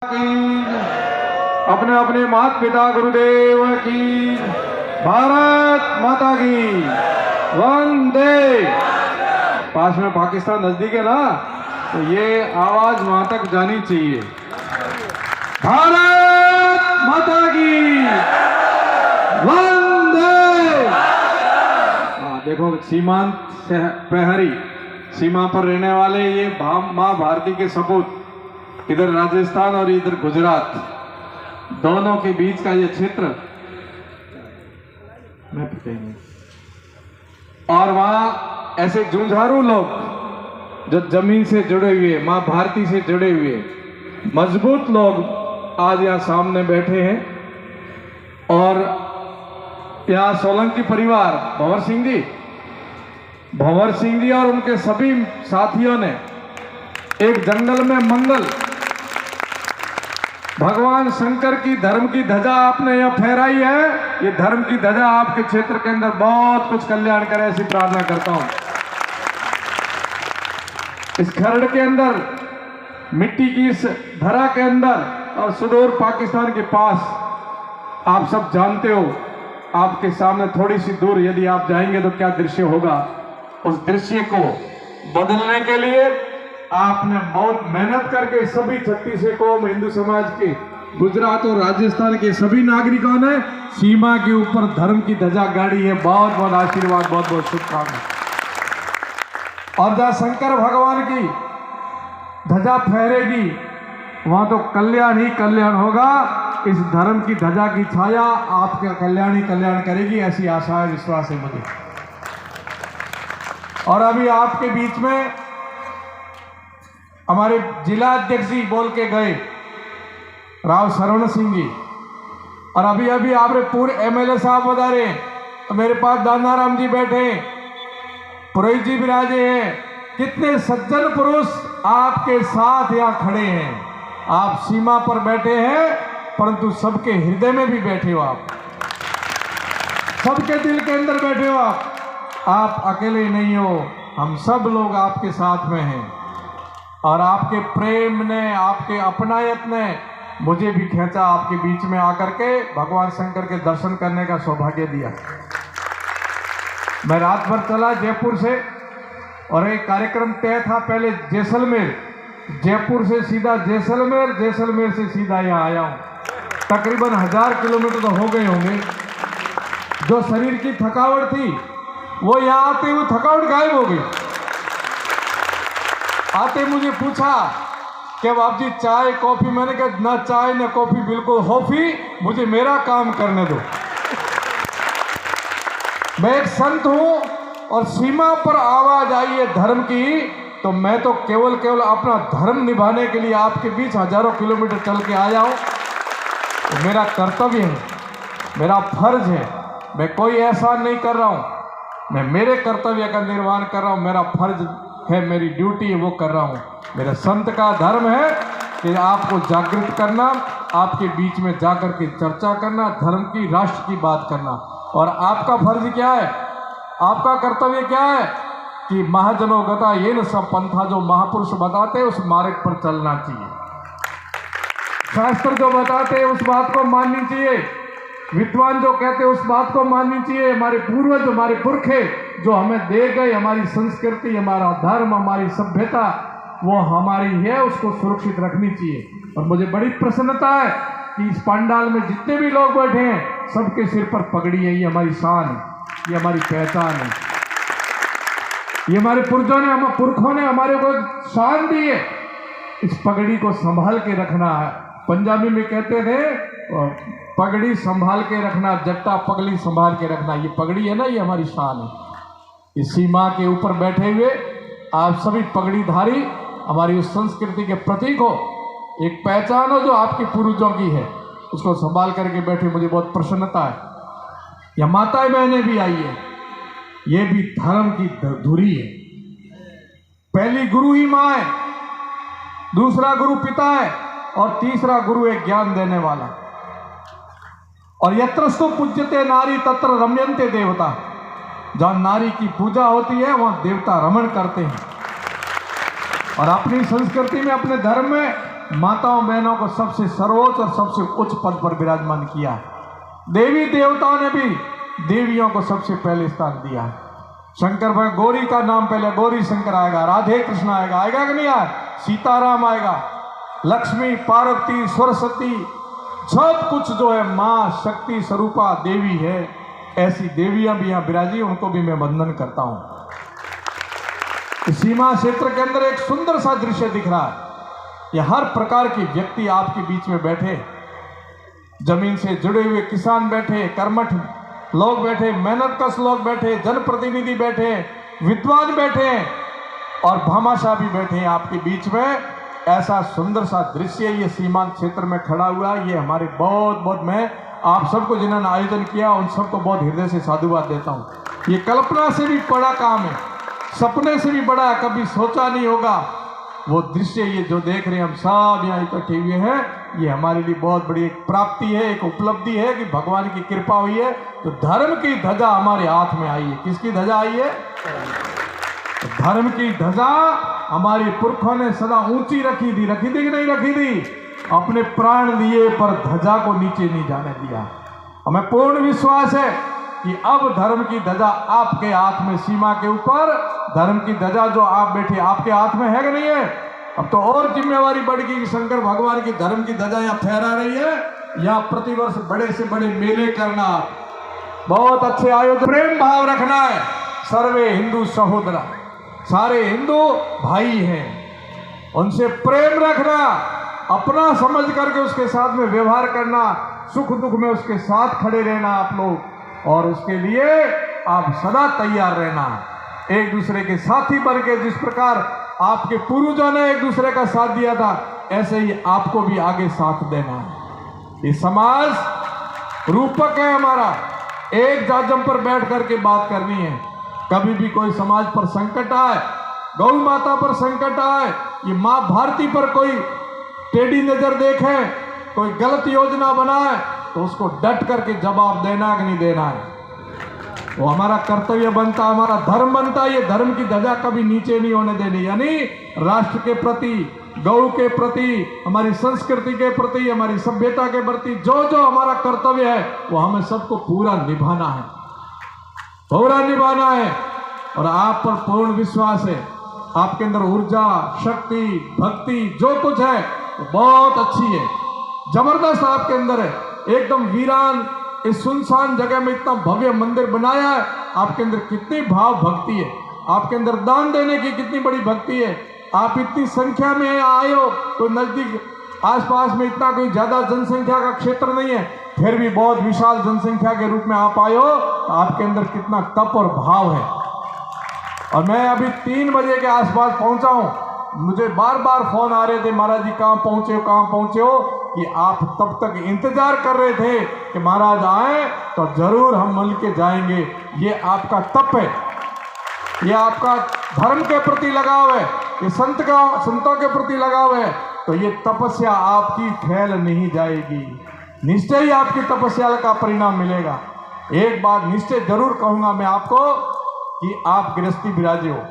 अपने अपने माता पिता गुरुदेव की, भारत माता की, वंदे। पास में पाकिस्तान नजदीक है ना, तो ये आवाज वहां तक जानी चाहिए। भारत माता की, वंदे। देखो सीमांत प्रहरी, सीमा पर रहने वाले ये माँ भारती के सपूत, इधर राजस्थान और इधर गुजरात, दोनों के बीच का ये क्षेत्र मैं और वहां ऐसे जुझारू लोग जो जमीन से जुड़े हुए, मां भारती से जुड़े हुए मजबूत लोग आज यहाँ सामने बैठे हैं। और यहाँ सोलंकी परिवार भंवर सिंह जी और उनके सभी साथियों ने एक जंगल में मंगल, भगवान शंकर की धर्म की ध्वजा आपने यह फहराई है। ये धर्म की ध्वजा आपके क्षेत्र के अंदर बहुत कुछ कल्याण करे, ऐसी प्रार्थना करता हूं। इस खरड़ के अंदर, मिट्टी की इस धरा के अंदर और सुदूर पाकिस्तान के पास, आप सब जानते हो, आपके सामने थोड़ी सी दूर यदि आप जाएंगे तो क्या दृश्य होगा। उस दृश्य को बदलने के लिए आपने बहुत मेहनत करके सभी 36 कौम हिंदू समाज के, गुजरात और राजस्थान के सभी नागरिकों ने सीमा के ऊपर धर्म की ध्वजा गाड़ी है। बहुत बहुत आशीर्वाद, बहुत बहुत शुभकामनाएं। और जहां शंकर भगवान की ध्वजा फहरेगी वहां तो कल्याण ही कल्याण होगा। इस धर्म की ध्वजा की छाया आपका कल्याण ही कल्याण करेगी, ऐसी आशा है, विश्वास है मुझे। और अभी आपके बीच में हमारे जिला अध्यक्ष जी बोल के गए, राव सरवण सिंह जी, और अभी अभी आपने पूरे एमएलए साहब बता रहे हैं, तो मेरे पास दानाराम जी बैठे, पुरोहित जी विराजे हैं। कितने सज्जन पुरुष आपके साथ यहाँ खड़े हैं। आप सीमा पर बैठे हैं, परंतु सबके हृदय में भी बैठे हो, आप सबके दिल के अंदर बैठे हो। आप अकेले नहीं हो, हम सब लोग आपके साथ में हैं। और आपके प्रेम ने, आपके अपनायत ने मुझे भी खींचा, आपके बीच में आकर के भगवान शंकर के दर्शन करने का सौभाग्य दिया। मैं रात भर चला जयपुर से, और एक कार्यक्रम तय था पहले जैसलमेर, जयपुर से सीधा जैसलमेर, जैसलमेर से सीधा यहाँ आया हूँ। तकरीबन 1000 किलोमीटर तो हो गए होंगे। जो शरीर की थकावट थी वो यहाँ आते हुए थकावट गायब हो गई। आते मुझे पूछा कि बाप जी चाय कॉफी, मैंने कहा ना चाय ना कॉफी, बिल्कुल हॉफी, मुझे मेरा काम करने दो। मैं एक संत हूं और सीमा पर आवाज आई है धर्म की, तो मैं तो केवल अपना धर्म निभाने के लिए आपके बीच हजारों किलोमीटर चल के आया हूं। तो मेरा कर्तव्य है, मेरा फर्ज है, मैं कोई एहसान नहीं कर रहा हूं, मैं मेरे कर्तव्य का निर्वहन कर रहा हूं। मेरा फर्ज है, मेरी ड्यूटी है, वो कर रहा हूं। मेरे संत का धर्म है कि आपको जागृत करना, आपके बीच में जाकर के चर्चा करना, धर्म की, राष्ट्र की बात करना। और आपका फर्ज क्या है, आपका कर्तव्य क्या है कि महाजनों गता ये न सब पंथा, जो महापुरुष बताते हैं उस मार्ग पर चलना चाहिए। शास्त्र जो बताते हैं उस बात को माननी चाहिए। विद्वान जो कहते हैं उस बात को माननी चाहिए। हमारे पूर्वज, हमारे पुरखे जो हमें दे गए, हमारी संस्कृति, हमारा धर्म, हमारी सभ्यता, वो हमारी है, उसको सुरक्षित रखनी चाहिए। और मुझे बड़ी प्रसन्नता है कि इस पंडाल में जितने भी लोग बैठे हैं सबके सिर पर पगड़ी है। ये हमारी शान है, ये हमारी पहचान है, ये हमारे पुरखों ने हमारे को शान दी है। इस पगड़ी को संभाल के रखना है। पंजाबी में कहते थे पगड़ी संभाल के रखना, जट्टा पगड़ी संभाल के रखना। ये पगड़ी है ना, ये हमारी शान है। इस सीमा के ऊपर बैठे हुए आप सभी पगड़ीधारी हमारी उस संस्कृति के प्रतीक हो, एक पहचान हो जो आपके पूर्वजों की है, उसको संभाल करके बैठे, मुझे बहुत प्रसन्नता है। यह माताएं बहनें भी आई है, ये भी धर्म की धुरी है। पहली गुरु ही माँ है, दूसरा गुरु पिता है, और तीसरा गुरु है ज्ञान देने वाला। और यत्रस्तु पूज्यते नारी तत्र रम्यन्ते देवता, जहां नारी की पूजा होती है वहां देवता रमण करते हैं। और अपनी संस्कृति में, अपने धर्म में माताओं बहनों को सबसे सर्वोच्च और सबसे उच्च पद पर विराजमान किया। देवी देवताओं ने भी देवियों को सबसे पहले स्थान दिया। शंकर भगवान, गौरी का नाम पहले गौरी शंकर आएगा, राधे कृष्ण आएगा, आएगा कि नहीं आएगा, सीताराम आएगा, लक्ष्मी, पार्वती, सरस्वती, सब कुछ जो है माँ शक्ति स्वरूपा देवी है। ऐसी देवियां भी यहाँ विराजी, उनको भी मैं वंदन करता हूँ। सीमा क्षेत्र के अंदर एक सुंदर सा दृश्य दिख रहा है। ये हर प्रकार के व्यक्ति आपके बीच में बैठे, जमीन से जुड़े हुए किसान बैठे, कर्मठ लोग बैठे, मेहनतकश लोग बैठे, जनप्रतिनिधि बैठे, विद्वान बैठे और भामाशाह भी बैठे हैं आपके बीच में। ऐसा सुंदर सा दृश्य ये सीमांत क्षेत्र में खड़ा हुआ। ये हमारे बहुत मैं आप सबको जिन्होंने आयोजन किया उन सबको बहुत हृदय से साधुवाद देता हूँ। ये कल्पना से भी बड़ा काम है, सपने से भी बड़ा, कभी सोचा नहीं होगा वो दृश्य। ये जो देख रहे हैं हम सब यहाँ इकट्ठे हुए हैं, ये हमारे लिए बहुत बड़ी एक प्राप्ति है, एक उपलब्धि है कि भगवान की कृपा हुई है तो धर्म की ध्वजा हमारे हाथ में आई है। किसकी ध्वजा आई है? धर्म की ध्वजा हमारे पुरखों ने सदा ऊंची रखी थी कि नहीं रखी थी? अपने प्राण दिए पर ध्वजा को नीचे नहीं जाने दिया। हमें पूर्ण विश्वास है कि अब धर्म की ध्वजा आपके हाथ में, सीमा के ऊपर धर्म की ध्वजा जो आप बैठे आपके हाथ में है कि नहीं है? अब तो और जिम्मेवारी बढ़ गई कि शंकर भगवान की धर्म की ध्वजा यहाँ फहरा रही है। यहाँ प्रतिवर्ष बड़े से बड़े मेले करना, बहुत अच्छे आयोजन, प्रेम भाव रखना है। सर्वे हिंदू सहोदरा, सारे हिंदू भाई हैं, उनसे प्रेम रखना, अपना समझ करके उसके साथ में व्यवहार करना, सुख दुख में उसके साथ खड़े रहना आप लोग, और उसके लिए आप सदा तैयार रहना, एक दूसरे के साथी बन के। जिस प्रकार आपके पूर्वजों ने एक दूसरे का साथ दिया था, ऐसे ही आपको भी आगे साथ देना है। ये समाज रूपक है हमारा, एक जाजम पर बैठ करके बात करनी है। कभी भी कोई समाज पर संकट आए, गौ माता पर संकट आए, ये माँ भारती पर कोई टेढ़ी नजर देखे, कोई गलत योजना बनाए, तो उसको डट करके जवाब देना कि नहीं देना है, वो हमारा कर्तव्य बनता, हमारा धर्म बनता। ये धर्म की ध्वजा कभी नीचे नहीं होने देनी, यानी राष्ट्र के प्रति, गौ के प्रति, हमारी संस्कृति के प्रति, हमारी सभ्यता के प्रति जो जो हमारा कर्तव्य है वो हमें सबको पूरा निभाना है, पूरा निभाना है। और आप पर पूर्ण विश्वास है, आपके अंदर ऊर्जा, शक्ति, भक्ति जो कुछ है वो बहुत अच्छी है, जबरदस्त आपके अंदर है। एकदम वीरान इस सुनसान जगह में इतना भव्य मंदिर बनाया है, आपके अंदर कितनी भाव भक्ति है, आपके अंदर दान देने की कितनी बड़ी भक्ति है। आप इतनी संख्या में आए हो, तो नजदीक आसपास में इतना कोई ज्यादा जनसंख्या का क्षेत्र नहीं है, फिर भी बहुत विशाल जनसंख्या के रूप में आप आए हो, तो आपके अंदर कितना तप और भाव है। और मैं अभी 3 बजे के आसपास पहुंचा हूं, मुझे बार बार फोन आ रहे थे, महाराज जी कहाँ पहुंचे हो, कि आप तब तक इंतजार कर रहे थे कि महाराज आए तो जरूर हम मिल के जाएंगे। ये आपका तप है, ये आपका धर्म के प्रति लगाव है, ये संतों के प्रति लगाव है। तो ये तपस्या आपकी फैल नहीं जाएगी, निश्चय ही आपकी तपस्या का परिणाम मिलेगा। एक बात निश्चय जरूर कहूंगा मैं आपको कि आप गृहस्थी विराजे हो।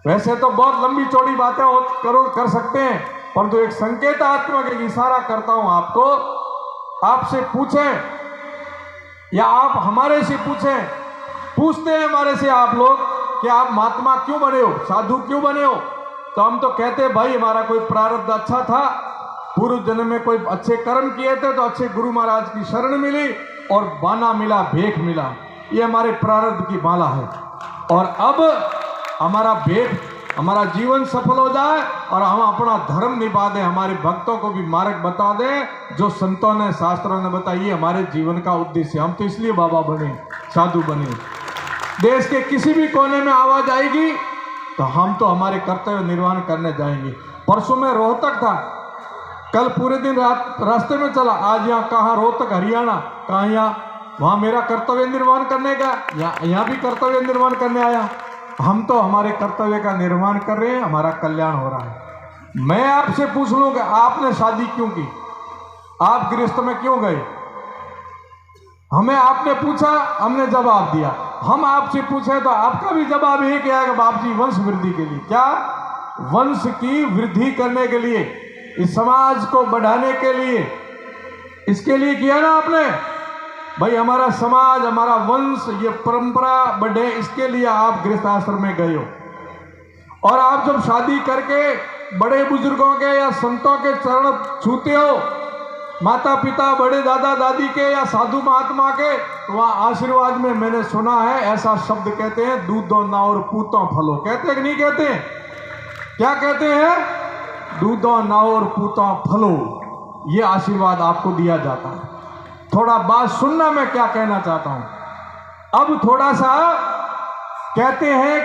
वैसे तो बहुत लंबी चौड़ी बातें कर सकते हैं, परंतु एक संकेतात्मक एक इशारा करता हूं आपको। आपसे पूछें या आप हमारे से पूछते हैं हमारे से आप लोग कि आप महात्मा क्यों बने हो, साधु क्यों बने हो, तो हम तो कहते हैं भाई हमारा कोई प्रारब्ध अच्छा था, पूर्व जन्म में कोई अच्छे कर्म किए थे तो अच्छे गुरु महाराज की शरण मिली और बाना मिला, भेख मिला, ये हमारे प्रारब्ध की माला है। और अब हमारा भेख, हमारा जीवन सफल हो जाए और हम अपना धर्म निभा दें, हमारे भक्तों को भी मार्ग बता दें जो संतों ने, शास्त्रों ने बताइए, हमारे जीवन का उद्देश्य। हम तो इसलिए बाबा बने, साधु बने। देश के किसी भी कोने में आवाज आएगी तो हम तो हमारे कर्तव्य निर्वहन करने जाएंगे। परसों में रोहतक था, कल पूरे दिन रास्ते में चला, आज यहाँ कहाँ रोहतक हरियाणा, कहाँ यहाँ, वहाँ मेरा कर्तव्य निर्वहन करने का, यहाँ भी कर्तव्य निर्वहन करने आया। हम तो हमारे कर्तव्य का निर्वहन कर रहे हैं, हमारा कल्याण हो रहा है। मैं आपसे पूछ लूं कि आपने शादी क्यों की, आप गृहस्थ में क्यों गए? हमें आपने पूछा, हमने जवाब दिया। हम आपसे पूछे तो आपका भी जवाब यही क्या है कि बाप जी वंश वृद्धि के लिए। क्या? वंश की वृद्धि करने के लिए, इस समाज को बढ़ाने के लिए, इसके लिए किया ना आपने भाई, हमारा समाज, हमारा वंश, ये परंपरा बढ़े, इसके लिए आप गृहस्थ आश्रम में गए हो। और आप जब शादी करके बड़े बुजुर्गों के या संतों के चरण छूते हो, माता पिता, बड़े दादा दादी के या साधु महात्मा के, तो वहाँ आशीर्वाद में मैंने सुना है ऐसा शब्द कहते हैं, दूधो नावर पूतो फलो। कहते हैं कि नहीं कहते हैं? क्या कहते हैं? दूधो नावर पूतो फलो। ये आशीर्वाद आपको दिया जाता है। थोड़ा बात सुनना, मैं क्या कहना चाहता हूं। अब थोड़ा सा कहते हैं